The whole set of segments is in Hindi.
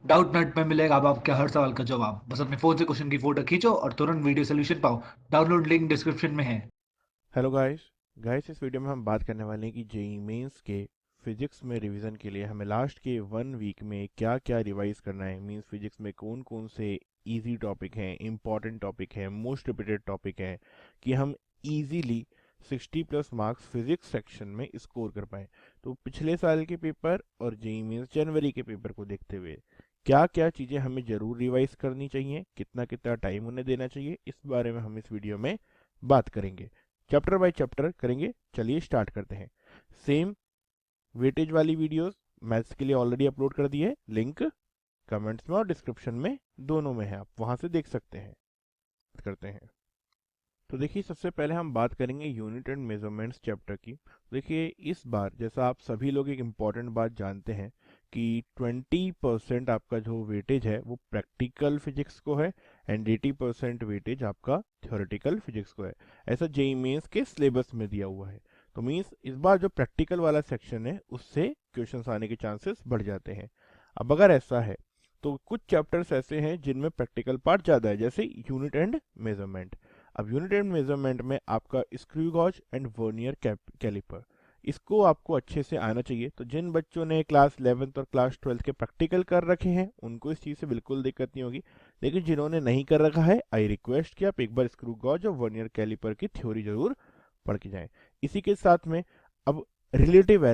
डाउट नट में मिलेगा अब आपके हर सवाल का जवाब। बस अपने फोन से क्वेश्चन की फोटो खींचो और तुरंत वीडियो सोल्यूशन पाओ। डाउनलोड लिंक डिस्क्रिप्शन में है। Hello guys. इस वीडियो में हम बात करने वाले हैं कि जेई मेंस के फिजिक्स में रिवीजन के लिए हमें लास्ट के 1 वीक में क्या क्या रिवाइज करना है। मींस फिजिक्स में कौन कौन से इजी टॉपिक हैं, इंपॉर्टेंट टॉपिक हैं, मोस्ट रिपीटेड टॉपिक हैं, कि हम इजीली 60+ मार्क्स फिजिक्स सेक्शन में स्कोर कर पाएँ। तो पिछले साल के पेपर और जेई मेंस जनवरी के पेपर को देखते हुए क्या क्या चीज़ें हमें ज़रूर रिवाइज करनी चाहिए, कितना कितना टाइम उन्हें देना चाहिए, इस बारे में हम इस वीडियो में बात करेंगे। चैप्टर बाय चैप्टर करेंगे। चलिए स्टार्ट करते हैं। सेम वेटेज वाली वीडियोस मैथ्स के लिए ऑलरेडी अपलोड कर दी है, लिंक कमेंट्स में और डिस्क्रिप्शन में दोनों में है, आप वहां से देख सकते हैं। करते हैं। तो देखिए, सबसे पहले हम बात करेंगे यूनिट एंड मेजरमेंट्स चैप्टर की। देखिए, इस बार जैसा आप सभी लोग एक इम्पॉर्टेंट बात जानते हैं कि 20% आपका जो वेटेज है वो प्रैक्टिकल फिजिक्स को है एंड 80% वेटेज आपका थ्योरेटिकल फिजिक्स को है। ऐसा जेईई मेंस के सिलेबस में दिया हुआ है। तो मीन्स इस बार जो प्रैक्टिकल वाला सेक्शन है उससे क्वेश्चंस आने के चांसेस बढ़ जाते हैं। अब अगर ऐसा है तो कुछ चैप्टर्स ऐसे हैं जिनमें प्रैक्टिकल पार्ट ज़्यादा है, जैसे यूनिट एंड मेजरमेंट। अब यूनिट एंड मेजरमेंट में आपका screw gauge and vernier caliper, इसको आपको अच्छे से आना चाहिए। तो जिन बच्चों ने क्लास 11th और क्लास 12th के प्रैक्टिकल कर रखे हैं उनको इस चीज़ से बिल्कुल दिक्कत नहीं होगी। लेकिन जिन्होंने नहीं कर रखा है, आई रिक्वेस्ट कि आप एक बार स्क्रू गॉज और वर्नियर कैलिपर की थ्योरी जरूर पढ़ के जाएं। इसी के साथ में अब रिलेटिव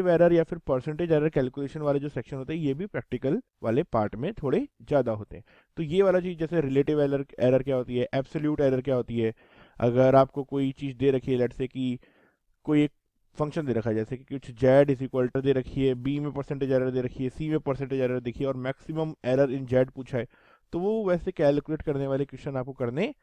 एरर या फिर परसेंटेज एरर कैलकुलेशन वाले जो सेक्शन होते हैं ये भी प्रैक्टिकल वाले पार्ट में थोड़े ज़्यादा होते हैं। तो ये वाला चीज़, जैसे रिलेटिव एरर एरर क्या होती है, एब्सोल्यूट एरर क्या होती है। अगर आपको कोई चीज़ दे रखी है, लेट से कि कोई एक फंक्शन दे रखा है, जैसे कि कुछ जेड इज इक्वल टू दे रखी है, बी में परसेंटेज एरर दे रखी है, सी में परसेंटेज एरर देखी है और मैक्सिमम एरर इन जेड पूछा है, तो वो वैसे कैलकुलेट करने वाले क्वेश्चन आपको करने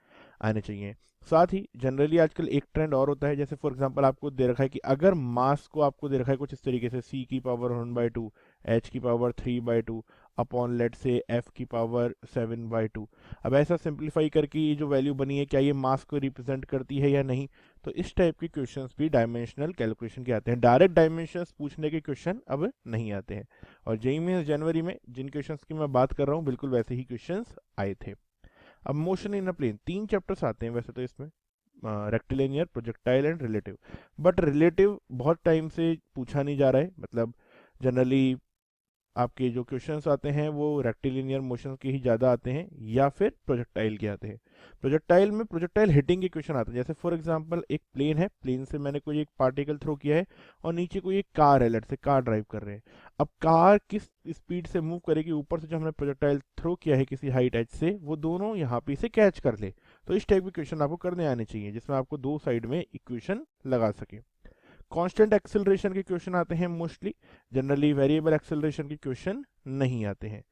आने चाहिए। साथ ही जनरली आजकल एक ट्रेंड और होता है, जैसे फॉर एग्जांपल आपको दे रखा है कि अगर मास को आपको दे रखा है कुछ इस तरीके से, सी की पावर 1/2, एच की पावर 3/2 अपॉन लेट से एफ की पावर 7/2। अब ऐसा सिंप्लीफाई करके ये जो वैल्यू बनी है, क्या ये मास को रिप्रेजेंट करती है या नहीं। तो इस टाइप के क्वेश्चंस भी डायमेंशनल कैलकुलेशन के आते हैं। डायरेक्ट डायमेंशंस पूछने के क्वेश्चन अब नहीं आते हैं। और जेईई में जनवरी में जिन क्वेश्चंस की मैं बात कर रहा हूँ बिल्कुल वैसे ही क्वेश्चंस आए थे। अब motion in a plane 3 chapters आते हैं वैसे तो इसमें, rectilinear, projectile and relative. But relative बहुत टाइम से पूछा नहीं जा रहा है, मतलब जनरली आपके जो क्वेश्चंस आते हैं वो रेक्टिलिनियर मोशन के ही ज़्यादा आते हैं या फिर प्रोजेक्टाइल के आते हैं। प्रोजेक्टाइल में प्रोजेक्टाइल हिटिंग के क्वेश्चन आते हैं, जैसे फॉर एग्जांपल एक प्लेन है, प्लेन से मैंने कोई एक पार्टिकल थ्रो किया है और नीचे कोई एक कार है, लेट से कार ड्राइव कर रहे हैं। अब कार किस स्पीड से मूव करेगी, ऊपर से जो हमने प्रोजेक्टाइल थ्रो किया है किसी हाइट एज से, वो दोनों यहाँ पे इसे कैच कर ले। तो इस टाइप के क्वेश्चन आपको करने आने चाहिए जिसमें आपको दो साइड में इक्वेशन लगा सके। कांस्टेंट एक्सेलरेशन के क्वेश्चन आते हैं मोस्टली, जनरली वेरिएबल एक्सेलरेशन के क्वेश्चन नहीं आते हैं।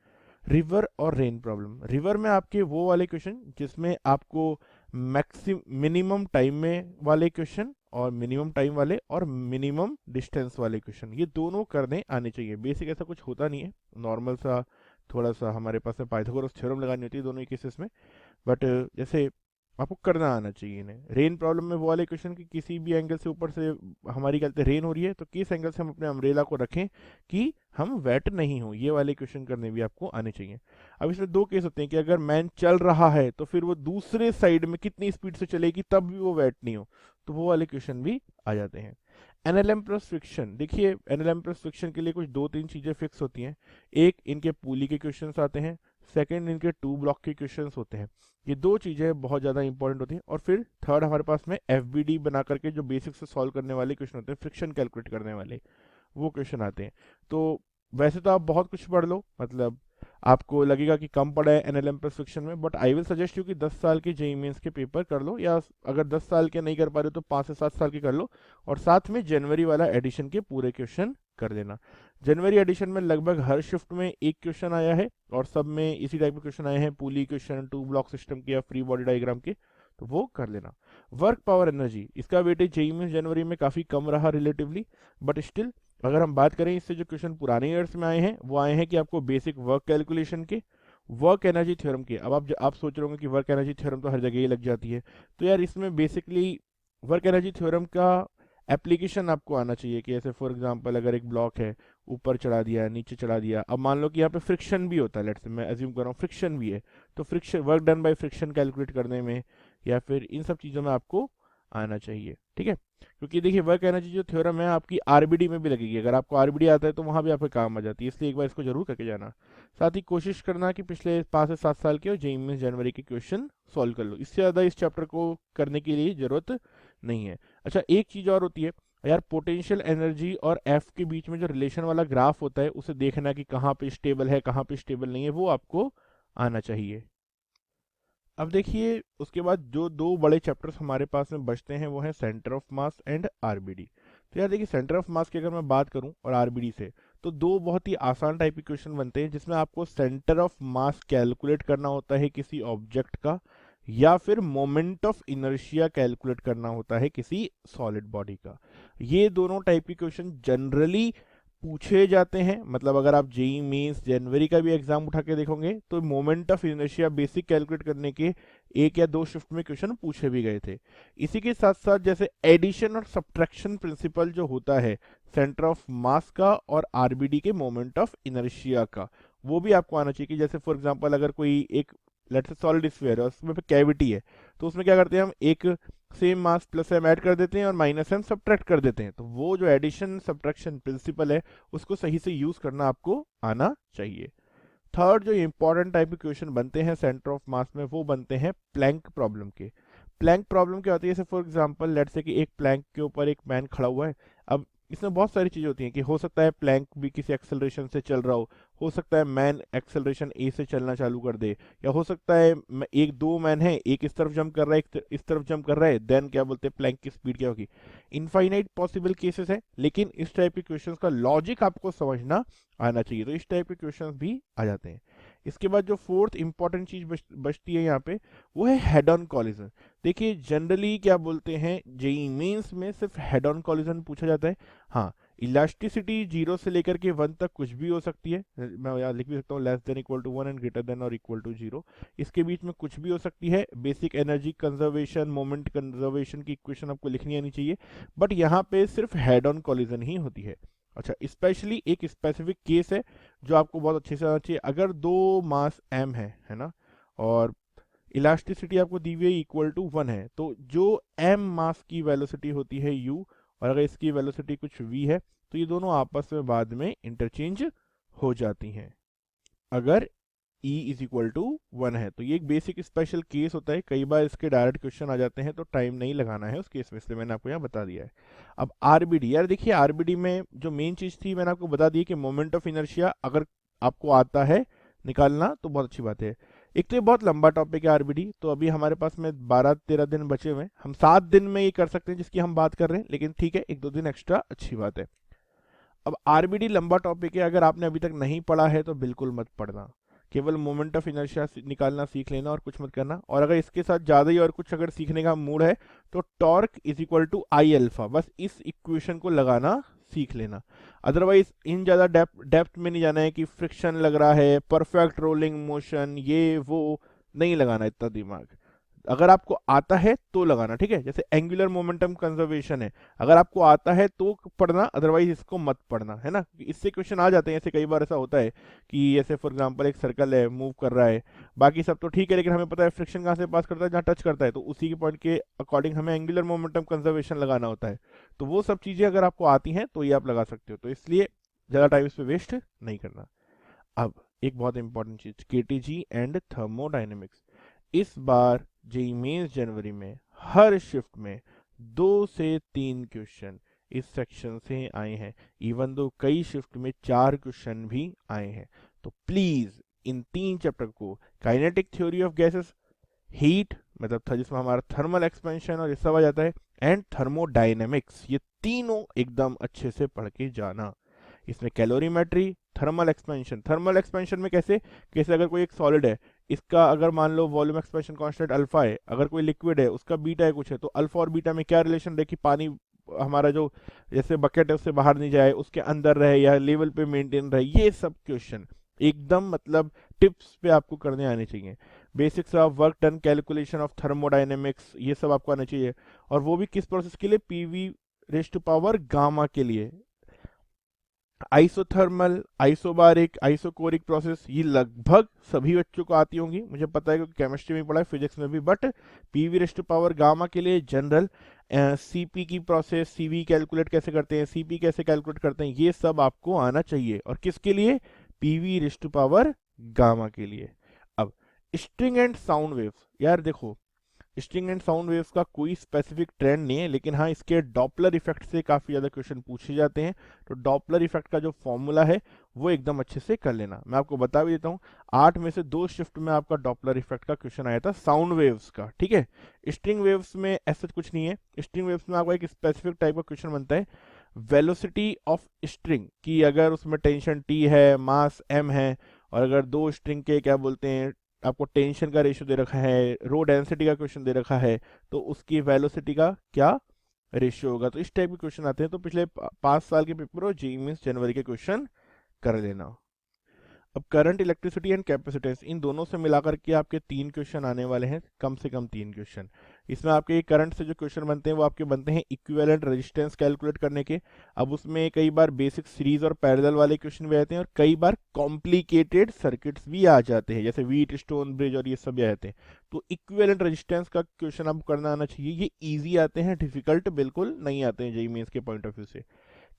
रिवर और रेन प्रॉब्लम, रिवर में आपके वो वाले क्वेश्चन जिसमें आपको मिनिमम टाइम में वाले क्वेश्चन और मिनिमम टाइम वाले और मिनिमम डिस्टेंस वाले क्वेश्चन, ये दोनों करने आने चाहिए। बेसिक ऐसा कुछ होता नहीं है, नॉर्मल सा थोड़ा सा हमारे पास में पाइथागोरस थ्योरम लगानी होती है दोनों ही केसेस में। बट जैसे आपको करना आना चाहिए इन्हें। रेन प्रॉब्लम में वो वाले क्वेश्चन की किसी भी एंगल से ऊपर से हमारी क्या कहते हैं रेन हो रही है, तो किस एंगल से हम अपने अम्ब्रेला को रखें कि हम वेट नहीं हो, ये वाले क्वेश्चन करने भी आपको आने चाहिए। अब इसमें दो केस होते हैं कि अगर मैन चल रहा है तो फिर वो दूसरे साइड में कितनी स्पीड से चलेगी तब भी वो वेट नहीं हो, तो वो वाले क्वेश्चन भी आ जाते हैं। एनएलएम प्लस फ्रिक्शन, देखिए एनएलएम प्लस फ्रिक्शन के लिए कुछ दो तीन चीज़ें फिक्स होती हैं। एक, इनके पुली के क्वेश्चंस आते हैं। सेकंड, इनके टू ब्लॉक के क्वेश्चंस होते हैं। ये दो चीज़ें बहुत ज़्यादा इंपॉर्टेंट होती हैं। और फिर थर्ड हमारे पास में एफबीडी बना करके जो बेसिक से सॉल्व करने वाले क्वेश्चन होते हैं, फ्रिक्शन कैलकुलेट करने वाले, वो क्वेश्चन आते हैं। तो वैसे तो आप बहुत कुछ पढ़ लो, मतलब आपको लगेगा कि कम पढ़ा है एनएलएम प्लस फिक्शन में, but I will suggest you कि 10 साल के जेईई मेंस के पेपर कर लो, या अगर 10 साल के नहीं कर पा रहे हो तो 5 से 7 साल के कर लो। और साथ में जनवरी वाला एडिशन के पूरे क्वेश्चन कर लेना। जनवरी एडिशन में लगभग हर शिफ्ट में एक क्वेश्चन आया है और सब में इसी टाइप के क्वेश्चन आए हैं, पूली क्वेश्चन, टू ब्लॉक सिस्टम के या फ्री बॉडी डायग्राम के, तो वो कर लेना। वर्क पावर एनर्जी, इसका वेटेज जेईई में जनवरी में काफ़ी कम रहा रिलेटिवली, बट स्टिल अगर हम बात करें इससे जो क्वेश्चन पुराने ईयर्स में आए हैं वो आए हैं कि आपको बेसिक वर्क कैलकुलेशन के, वर्क एनर्जी थ्योरम के। अब आप सोच रहे होंगे कि वर्क एनर्जी थ्योरम तो हर जगह ही लग जाती है, तो यार इसमें बेसिकली वर्क एनर्जी थ्योरम का एप्लीकेशन आपको आना चाहिए कि ऐसे फॉर एग्जांपल अगर एक ब्लॉक है, ऊपर चढ़ा दिया, नीचे चढ़ा दिया। अब मान लो कि यहाँ पे फ्रिक्शन भी होता है, लेट्स से मैं अज्यूम कर रहा हूँ फ्रिक्शन भी है, तो friction work done by friction calculate करने में या फिर इन सब चीज़ों में आपको आना चाहिए, ठीक है। क्योंकि देखिए वर्क एनर्जी जो थ्योरम है आपकी आरबीडी में भी लगेगी, अगर आपको आरबीडी आता है तो वहाँ भी आपके काम आ जाती है, इसलिए एक बार इसको जरूर करके जाना। साथ ही कोशिश करना कि पिछले 5 से 7 साल के और जेईई मेंस जनवरी के क्वेश्चन सॉल्व कर लो, इससे ज़्यादा इस चैप्टर को करने के लिए ज़रूरत नहीं है। अच्छा एक चीज़ और होती है यार, पोटेंशियल एनर्जी और एफ के बीच में जो रिलेशन वाला ग्राफ होता है उसे देखना कि कहाँ पे स्टेबल है कहाँ पे स्टेबल नहीं है, वो आपको आना चाहिए। अब देखिए उसके बाद जो दो बड़े चैप्टर्स हमारे पास में बचते हैं वो हैं centre of mass and RBD. तो यार देखिए सेंटर ऑफ मास की अगर मैं बात करूं और आरबीडी से, तो दो बहुत ही आसान टाइप के क्वेश्चन बनते हैं जिसमें आपको सेंटर ऑफ मास कैलकुलेट करना होता है किसी ऑब्जेक्ट का, या फिर मोमेंट ऑफ इनर्शिया कैलकुलेट करना होता है किसी सॉलिड बॉडी का। ये दोनों टाइप के क्वेश्चन जनरली पूछे जाते हैं, मतलब अगर आप जेईई मेंस जनवरी का भी एग्जाम उठा के देखोगे तो moment of inertia basic calculate करने के 1 या 2 शिफ्ट में क्वेश्चन पूछे भी गए थे। इसी के साथ साथ जैसे एडिशन और सब्ट्रैक्शन प्रिंसिपल जो होता है सेंटर ऑफ मास का और आरबीडी के मोमेंट ऑफ इनर्शिया का, वो भी आपको आना चाहिए। कि जैसे फॉर एग्जांपल अगर कोई एक लेट्स से सॉलिड स्फीयर है उसमें कैविटी है, तो उसमें क्या करते हैं हम एक same mass plus M add कर देते हैं और माइनस एम सब्ट्रैक्ट कर देते हैं, तो वो जो एडिशन सब्ट्रैक्शन प्रिंसिपल है उसको सही से यूज करना आपको आना चाहिए। थर्ड जो इंपॉर्टेंट टाइप के क्वेश्चन बनते हैं सेंटर ऑफ मास में वो बनते हैं प्लैंक प्रॉब्लम के। प्लैंक प्रॉब्लम क्या होती है, जैसे फॉर एग्जांपल लेट्स से कि एक प्लैंक के ऊपर एक मैन खड़ा हुआ है। अब इसमें बहुत सारी चीज़ें होती हैं कि हो सकता है प्लैंक भी किसी एक्सेलरेशन से चल रहा हो सकता है मैन एक्सेलरेशन ए से चलना चालू कर दे, या हो सकता है एक दो मैन है, एक इस तरफ जंप कर रहा है एक इस तरफ जंप कर रहा है, देन क्या बोलते हैं प्लैंक की स्पीड क्या होगी। इनफाइनाइट पॉसिबल केसेस है, लेकिन इस टाइप के क्वेश्चंस का लॉजिक आपको समझना आना चाहिए, तो इस टाइप के क्वेश्चंस भी आ जाते हैं। इसके बाद जो फोर्थ इंपॉर्टेंट चीज बचती है यहाँ पे वो है हेड ऑन कॉलिजन। देखिए जनरली क्या बोलते हैं जेईई मेंस में सिर्फ हेड ऑन कॉलिजन पूछा जाता है। हाँ इलास्टिसिटी 0 से लेकर के 1 तक कुछ भी हो सकती है, मैं यहाँ लिख भी सकता हूँ less than equal to 1 and greater than और इक्वल टू 0, इसके बीच में कुछ भी हो सकती है। Basic energy conservation moment conservation की इक्वेशन आपको लिखनी आनी चाहिए, बट यहाँ पे सिर्फ हेड ऑन कॉलिजन ही होती है। अच्छा स्पेशली एक स्पेसिफिक केस है जो आपको बहुत अच्छे से आना चाहिए, अगर दो मास m है ना, और इलास्टिसिटी आपको दी हुई है इक्वल टू 1 है, तो जो m मास की वेलोसिटी होती है u और अगर इसकी वेलोसिटी कुछ v है तो ये दोनों आपस में बाद में इंटरचेंज हो जाती हैं अगर E इज इक्वल टू 1 है। तो ये एक बेसिक स्पेशल केस होता है, कई बार इसके डायरेक्ट क्वेश्चन आ जाते हैं तो टाइम नहीं लगाना है उस केस में, इसलिए मैंने आपको यहाँ बता दिया है। अब आरबीडी, यार देखिए आरबीडी में जो मेन चीज़ थी मैंने आपको बता दी कि मोमेंट ऑफ इनर्शिया अगर आपको आता है निकालना तो बहुत अच्छी बात है। एक तो ये बहुत लंबा टॉपिक है आरबीडी, तो अभी हमारे पास में 12-13 दिन बचे हुए हैं, हम 7 दिन में ये कर सकते हैं जिसकी हम बात कर रहे हैं, लेकिन ठीक है 1-2 दिन एक्स्ट्रा अच्छी बात है। अब आरबीडी लंबा टॉपिक है, अगर आपने अभी तक नहीं पढ़ा है तो बिल्कुल मत पढ़ना, केवल मोमेंट ऑफ इनर्शिया निकालना सीख लेना और कुछ मत करना। और अगर इसके साथ ज़्यादा ही और कुछ अगर सीखने का मूड है तो torque is equal to I alpha, बस इस इक्वेशन को लगाना सीख लेना। अदरवाइज इन ज़्यादा डेप्थ में नहीं जाना है कि फ्रिक्शन लग रहा है, परफेक्ट रोलिंग मोशन, ये वो नहीं लगाना इतना दिमाग। अगर आपको आता है तो लगाना, ठीक है। जैसे एंगुलर मोमेंटम कंजर्वेशन है, अगर आपको आता है तो पढ़ना, अदरवाइज इसको मत पढ़ना, है ना। इससे क्वेश्चन आ जाते हैं, ऐसे कई बार ऐसा होता है कि ऐसे फॉर एग्जांपल एक सर्कल है मूव कर रहा है, बाकी सब तो ठीक है लेकिन हमें पता है फ्रिक्शन कहाँ से पास करता है, जहाँ टच करता है, तो उसी के पॉइंट के अकॉर्डिंग हमें एंगुलर मोमेंटम कंजर्वेशन लगाना होता है। तो वो सब चीज़ें अगर आपको आती हैं तो ये आप लगा सकते हो, तो इसलिए ज़्यादा टाइम इस पर वेस्ट नहीं करना। अब एक बहुत important cheese KTG and thermodynamics. इस बार जेईई मेंस जनवरी में हर शिफ्ट में 2 से 3 क्वेश्चन इस सेक्शन से आए हैं, इवन दो कई शिफ्ट में 4 क्वेश्चन भी आए हैं। तो प्लीज इन 3 चैप्टर को, kinetic theory of gases, heat मतलब था जिसमें हमारा थर्मल एक्सपेंशन और ये सब आ जाता है, एंड थर्मोडायनेमिक्स, ये तीनों एकदम अच्छे से पढ़ के जाना। इसमें कैलोरीमेट्री, थर्मल एक्सपेंशन में कैसे कैसे अगर कोई एक सॉलिड है, इसका अगर मान low volume expansion constant alpha है, अगर कोई लिक्विड है उसका बीटा है कुछ है, तो अल्फा और बीटा में क्या रिलेशन रहे कि पानी हमारा जो जैसे बकेट है उससे बाहर नहीं जाए, उसके अंदर रहे या लेवल पे मेंटेन रहे, ये सब क्वेश्चन एकदम मतलब टिप्स पे आपको करने आने चाहिए। Basics of work done calculation of thermodynamics, ये सब आपको आना चाहिए, और वो भी किस प्रोसेस के लिए, PV raise to power gamma के लिए। आइसोथर्मल, आइसोबारिक, आइसोकोरिक प्रोसेस, ये लगभग सभी बच्चों को आती होंगी, मुझे पता है क्योंकि केमिस्ट्री में पढ़ा है, फिजिक्स में भी। But PV raise to power gamma के लिए जनरल, सीपी की प्रोसेस, सीवी कैलकुलेट कैसे करते हैं, सीपी कैसे कैलकुलेट करते हैं, ये सब आपको आना चाहिए। और किसके लिए? PV raise to power gamma के लिए। अब स्ट्रिंग एंड साउंड वेव्स, यार देखो, स्ट्रिंग एंड साउंड वेव्स का कोई स्पेसिफिक ट्रेंड नहीं है, लेकिन हाँ इसके डॉपलर इफेक्ट से काफ़ी ज़्यादा क्वेश्चन पूछे जाते हैं। तो डॉपलर इफेक्ट का जो फॉर्मूला है वो एकदम अच्छे से कर लेना। मैं आपको बता भी देता हूँ, 8 में से 2 शिफ्ट में आपका डॉपलर इफेक्ट का क्वेश्चन आया था साउंड वेव्स का, ठीक है। स्ट्रिंग वेव्स में ऐसा कुछ नहीं है। स्ट्रिंग वेव्स में आपका एक स्पेसिफिक टाइप का क्वेश्चन बनता है, वेलोसिटी ऑफ स्ट्रिंग की, अगर उसमें टेंशन टी है, मास एम है, और अगर दो स्ट्रिंग के क्या बोलते हैं, आपको टेंशन का रेशियो दे रखा है, रो डेंसिटी का क्वेश्चन दे रखा है, तो उसकी वेलोसिटी का क्या रेशियो होगा। तो इस टाइप के क्वेश्चन आते हैं। तो पिछले 5 साल के पेपर और जेईई मींस जनवरी के क्वेश्चन कर लेना। अब करंट, इलेक्ट्रिसिटी एंड कैपेसिटेंस, इन दोनों से मिलाकर के आपके 3 क्वेश्चन आने वाले हैं, कम से कम 3 क्वेश्चन। इसमें आपके करंट से जो क्वेश्चन बनते हैं वो आपके बनते हैं इक्विवेलेंट रेजिस्टेंस कैलकुलेट करने के। अब उसमें कई बार बेसिक सीरीज और पैरेलल वाले क्वेश्चन भी आते हैं, और कई बार कॉम्प्लिकेटेड सर्किट्स भी आ जाते हैं, जैसे व्हीट स्टोन ब्रिज और ये सब भी आते हैं। तो इक्विवेलेंट रेजिस्टेंस का क्वेश्चन आपको करना आना चाहिए। ये ईजी आते हैं, डिफिकल्ट बिल्कुल नहीं आते हैं जेईई मेंस के पॉइंट ऑफ व्यू से।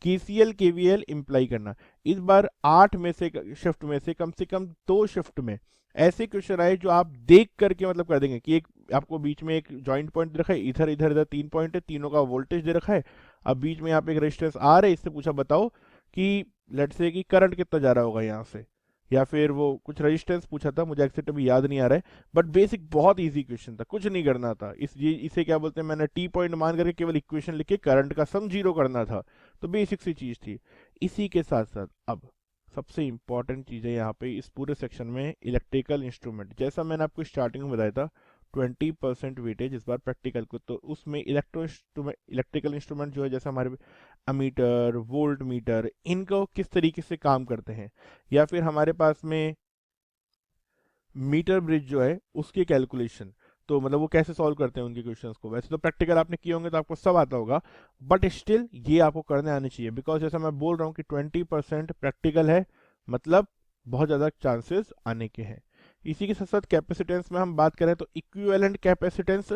केसीएल केवीएल इम्प्लाई करना, इस बार 8 में से शिफ्ट में से कम 2 शिफ्ट में ऐसे क्वेश्चन आए जो आप देख करके मतलब कर देंगे कि एक आपको बीच में एक जॉइंट पॉइंट दे रखा है, इधर इधर इधर 3 पॉइंट है, तीनों का वोल्टेज दे रखा है। अब बीच में यहाँ पे एक रेजिस्टेंस आर है, इससे पूछा बताओ कि लेट्स से कि करंट कितना जा रहा होगा यहाँ से, या फिर वो कुछ रेजिस्टेंस पूछा था, मुझे एक्सेक्ट अभी याद नहीं आ रहा है। बट बेसिक बहुत इजी क्वेश्चन था, कुछ नहीं करना था। इसे क्या बोलते हैं, मैंने टी पॉइंट मान करके केवल इक्वेशन लिख के करंट का सम जीरो करना था। तो बेसिक सी चीज थी। इसी के साथ साथ अब सबसे इंपॉर्टेंट चीज है यहाँ पे इस पूरे सेक्शन में, इलेक्ट्रिकल इंस्ट्रूमेंट। जैसा मैंने आपको स्टार्टिंग में बताया था 20% वेटेज इस बार प्रैक्टिकल को, तो उसमें इलेक्ट्रिकल इंस्ट्रूमेंट जो है, जैसे हमारे अमीटर, वोल्ट मीटर, इनको किस तरीके से काम करते हैं, या फिर हमारे पास में मीटर ब्रिज जो है उसकी कैलकुलेशन, तो मतलब वो कैसे सॉल्व करते हैं उनके क्वेश्चंस को। वैसे तो प्रैक्टिकल आपने किए होंगे तो आपको सब आता होगा, बट स्टिल ये आपको करने आने चाहिए, बिकॉज जैसा मैं बोल रहा हूँ कि 20% प्रैक्टिकल है, मतलब बहुत ज़्यादा चांसेस आने के हैं। इसी के साथ साथ कैपेसिटेंस में हम बात करें तो equivalent capacitance,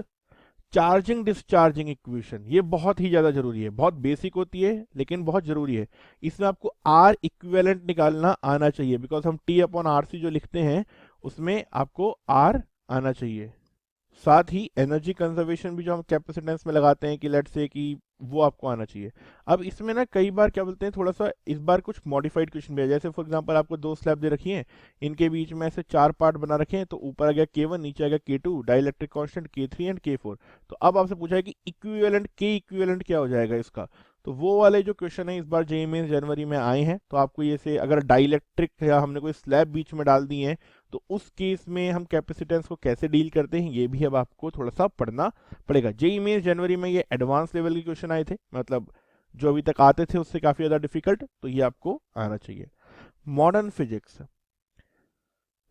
charging discharging equation, ये बहुत ही ज़्यादा जरूरी है, बहुत बेसिक होती है लेकिन बहुत जरूरी है। इसमें आपको आर इक्विवेलेंट निकालना आना चाहिए, बिकॉज हम टी अपॉन आर सी जो लिखते हैं उसमें आपको आर आना चाहिए। साथ ही एनर्जी कंजर्वेशन भी जो हम कैपेसिटेंस में लगाते हैं कि लेट से कि वो आपको आना चाहिए। अब इसमें ना कई बार क्या बोलते हैं, थोड़ा सा इस बार कुछ मॉडिफाइड क्वेश्चन भी है, जैसे फॉर एग्जांपल आपको 2 स्लैब दे रखी हैं, इनके बीच में ऐसे 4 पार्ट बना रखे हैं, तो ऊपर आ गया K1, नीचे आ गया K2, dielectric constant K3 and K4। तो अब आपसे पूछा है कि इक्विवेलेंट के इक्विवेलेंट क्या हो जाएगा इसका। तो वो वाले जो क्वेश्चन है इस बार जेईई मेंस जनवरी में आए हैं, तो आपको ये से अगर डाइलेक्ट्रिक या हमने कोई स्लैब बीच में डाल दी है तो उस केस में हम कैपेसिटेंस को कैसे डील करते हैं, ये भी अब आपको थोड़ा सा पढ़ना पड़ेगा। जेईई मेंस जनवरी में ये एडवांस लेवल के क्वेश्चन आए थे, मतलब जो अभी तक आते थे उससे काफी ज्यादा डिफिकल्ट, तो ये आपको आना चाहिए। मॉडर्न फिजिक्स,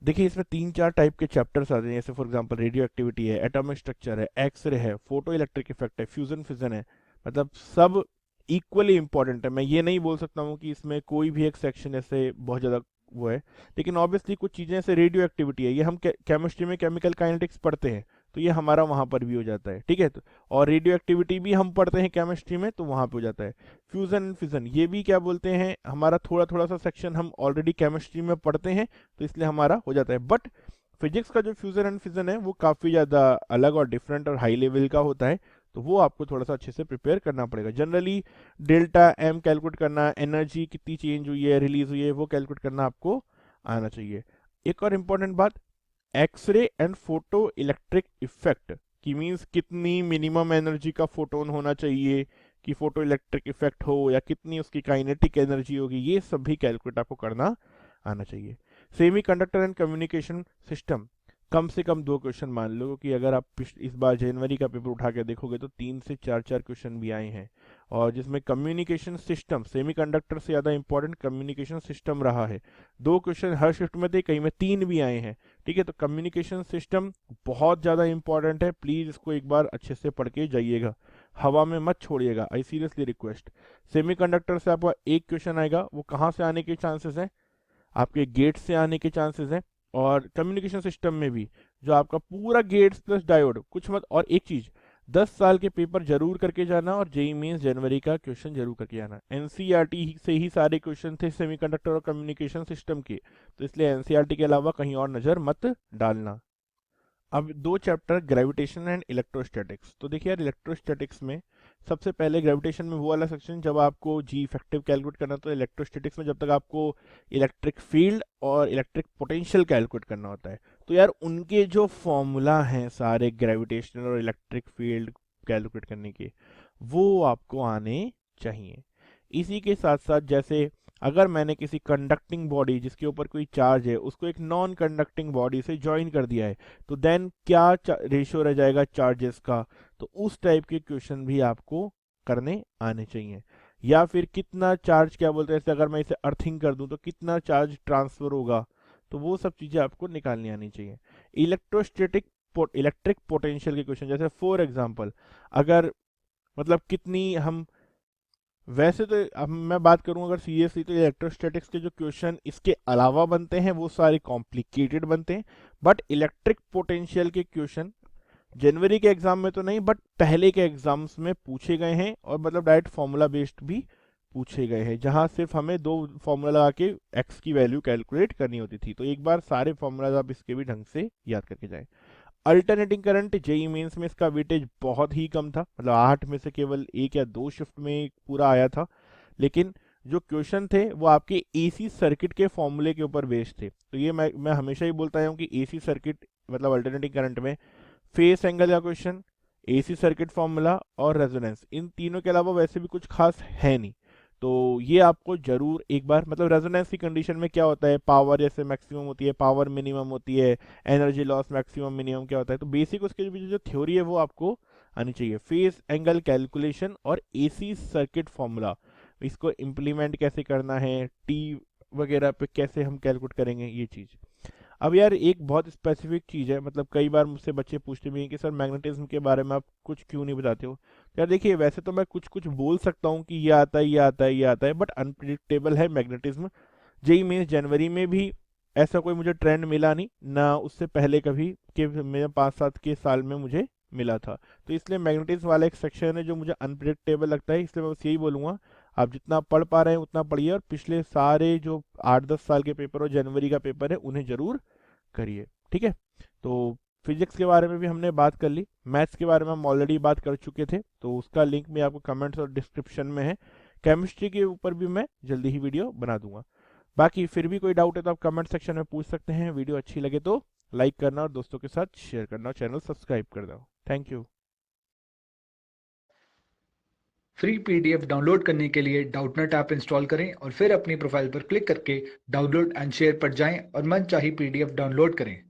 देखिए इसमें 3-4 टाइप के चैप्टर्स आते हैं, जैसे फॉर एग्जांपल रेडियो एक्टिविटी है, एटॉमिक स्ट्रक्चर है, एक्सरे है, फोटो इलेक्ट्रिक इफेक्ट है, फ्यूजन फिजन है, मतलब सब इक्वली इंपॉर्टेंट है। मैं ये नहीं बोल सकता हूँ कि इसमें कोई भी एक सेक्शन ऐसे बहुत ज़्यादा वो है, लेकिन ऑब्वियसली कुछ चीज़ें ऐसे रेडियो एक्टिविटी है, ये हम केमिस्ट्री में केमिकल काइनेटिक्स पढ़ते हैं, तो ये हमारा वहाँ पर भी हो जाता है, ठीक है। तो और रेडियो एक्टिविटी भी हम पढ़ते हैं केमिस्ट्री में, तो वहाँ पे हो जाता है। फ्यूजन एंड फिजन, ये भी क्या बोलते हैं, हमारा थोड़ा थोड़ा सा सेक्शन हम ऑलरेडी केमिस्ट्री में पढ़ते हैं, तो इसलिए हमारा हो जाता है। बट फिजिक्स का जो फ्यूजन एंड फिजन है वो काफ़ी ज़्यादा अलग और डिफरेंट और हाई लेवल का होता है, तो वो आपको थोड़ा सा अच्छे से प्रिपेयर करना पड़ेगा। जनरली डेल्टा एम कैलकुलेट करना, एनर्जी कितनी चेंज हुई है, रिलीज हुई है, वो कैलकुलेट करना आपको आना चाहिए। एक और इम्पॉर्टेंट बात, X ray and photoelectric effect की मीन्स कितनी मिनिमम एनर्जी का फोटोन होना चाहिए कि फोटो इलेक्ट्रिक इफेक्ट हो, या कितनी उसकी काइनेटिक एनर्जी होगी, ये सब भी कैलकुलेट आपको करना आना चाहिए। Semiconductor and communication system, कम से कम 2 क्वेश्चन मान लो कि अगर आप इस बार जनवरी का पेपर उठा के देखोगे तो 3 से 4 क्वेश्चन भी आए हैं, और जिसमें कम्युनिकेशन सिस्टम, सेमीकंडक्टर से ज़्यादा इंपॉर्टेंट कम्युनिकेशन सिस्टम रहा है। 2 क्वेश्चन हर शिफ्ट में थे, कहीं में 3 भी आए हैं, ठीक है। तो कम्युनिकेशन सिस्टम बहुत ज़्यादा इंपॉर्टेंट है, प्लीज़ इसको एक बार अच्छे से पढ़ के जाइएगा। हवा में मत छोड़िएगा, आई सीरियसली रिक्वेस्ट। सेमीकंडक्टर से आपका एक क्वेश्चन आएगा, वो कहाँ से आने के चांसेस हैं, आपके गेट से आने के चांसेस हैं। और कम्युनिकेशन सिस्टम में भी जो आपका पूरा गेट्स प्लस डायोड कुछ मत। और एक चीज, 10 साल के पेपर जरूर करके जाना और जेईई मेंस जनवरी का क्वेश्चन जरूर करके आना। एनसीईआरटी से ही सारे क्वेश्चन थे सेमीकंडक्टर और कम्युनिकेशन सिस्टम के, तो इसलिए एनसीईआरटी के अलावा कहीं और नजर मत डालना। अब दो चैप्टर, ग्रेविटेशन एंड इलेक्ट्रोस्टैटिक्स। तो देखिए यार, इलेक्ट्रोस्टैटिक्स में सबसे पहले ग्रेविटेशन में वो वाला सेक्शन जब आपको जी इफेक्टिव कैलकुलेट करना, तो इलेक्ट्रोस्टैटिक्स में जब तक आपको इलेक्ट्रिक फील्ड और इलेक्ट्रिक पोटेंशियल कैलकुलेट करना होता है। तो यार उनके जो फॉर्मूला हैं सारे ग्रेविटेशनल और इलेक्ट्रिक फील्ड कैलकुलेट करने के, वो आपको आने चाहिए। इसी के साथ साथ जैसे अगर मैंने किसी कंडक्टिंग बॉडी जिसके ऊपर कोई चार्ज है उसको एक नॉन कंडक्टिंग बॉडी से ज्वाइन कर दिया है, तो देन क्या रेशियो रह जाएगा चार्जेस का, तो उस टाइप के क्वेश्चन भी आपको करने आने चाहिए। या फिर कितना चार्ज, क्या बोलते हैं, जैसे अगर मैं इसे अर्थिंग कर दूं तो कितना चार्ज ट्रांसफर होगा, तो वो सब चीजें आपको निकालनी आनी चाहिए। इलेक्ट्रोस्टैटिक इलेक्ट्रिक पोटेंशियल के क्वेश्चन, जैसे फॉर एग्जांपल अगर मतलब कितनी हम, वैसे तो अब मैं बात करूं अगर सीरियसली, तो इलेक्ट्रोस्टैटिक्स के जो क्वेश्चन इसके अलावा बनते हैं वो सारे कॉम्प्लिकेटेड बनते हैं। बट इलेक्ट्रिक पोटेंशियल के क्वेश्चन जनवरी के एग्जाम में तो नहीं, बट पहले के एग्जाम्स में पूछे गए हैं, और मतलब डायरेक्ट फॉर्मूला बेस्ड भी पूछे गए हैं, जहां सिर्फ हमें दो फॉर्मूला लगा के एक्स की वैल्यू कैलकुलेट करनी होती थी। तो एक बार सारे फॉर्मूलाज आप इसके भी ढंग से याद करके जाएं। अल्टरनेटिंग करंट, जेईई मेंस में इसका वेटेज बहुत ही कम था, मतलब 8 में से केवल 1 या 2 शिफ्ट में पूरा आया था। लेकिन जो क्वेश्चन थे वो आपके एसी सर्किट के फॉर्मूले के ऊपर बेस्ड थे। तो ये मैं हमेशा ही बोलता हूँ कि एसी सर्किट मतलब अल्टरनेटिंग करंट में फेस एंगल का क्वेश्चन, एसी सर्किट फॉर्मूला और रेजोनेंस, इन तीनों के अलावा वैसे भी कुछ खास है नहीं। तो ये आपको जरूर एक बार, मतलब रेजोनेंस की कंडीशन में क्या होता है, पावर जैसे मैक्सिमम होती है, पावर मिनिमम होती है, एनर्जी लॉस मैक्सिमम मिनिमम क्या होता है, तो बेसिक उसके जो थ्योरी है वो आपको आनी चाहिए। फेस एंगल कैलकुलेशन और एसी सर्किट फॉर्मूला, इसको इम्प्लीमेंट कैसे करना है, टी वगैरह पे कैसे हम कैलकुलेट करेंगे, ये चीज़। अब यार एक बहुत स्पेसिफिक चीज़ है, मतलब कई बार मुझसे बच्चे पूछते भी हैं कि सर मैग्नेटिज्म के बारे में आप कुछ क्यों नहीं बताते हो। तो यार देखिए, वैसे तो मैं कुछ कुछ बोल सकता हूँ कि ये आता है, ये आता है, ये आता है, बट अनप्रिडिक्टेबल है मैग्नेटिज्म। जेई मीन्स जनवरी में भी ऐसा कोई मुझे ट्रेंड मिला नहीं, ना उससे पहले कभी कि मेरे 5-7 के साल में मुझे मिला था। तो इसलिए मैग्नेटिज्म वाला एक सेक्शन है जो मुझे अनप्रिडिक्टेबल लगता है, इसलिए मैं बस यही बोलूँगा, आप जितना पढ़ पा रहे हैं उतना पढ़िए, और पिछले सारे जो 8-10 साल के पेपर और जनवरी का पेपर है उन्हें जरूर करिए, ठीक है। तो फिजिक्स के बारे में भी हमने बात कर ली, मैथ्स के बारे में हम ऑलरेडी बात कर चुके थे, तो उसका लिंक भी आपको कमेंट्स और डिस्क्रिप्शन में है। केमिस्ट्री के ऊपर भी मैं जल्दी ही वीडियो बना दूंगा। बाकी फिर भी कोई डाउट है तो आप कमेंट सेक्शन में पूछ सकते हैं। वीडियो अच्छी लगे तो लाइक करना और दोस्तों के साथ शेयर करना और चैनल सब्सक्राइब कर दो। Thank you. Free PDF download करने के लिए डाउटनेट ऐप इंस्टॉल करें और फिर अपनी प्रोफाइल पर क्लिक करके डाउनलोड एंड शेयर पर जाएं और मनचाही पीडीएफ डाउनलोड करें।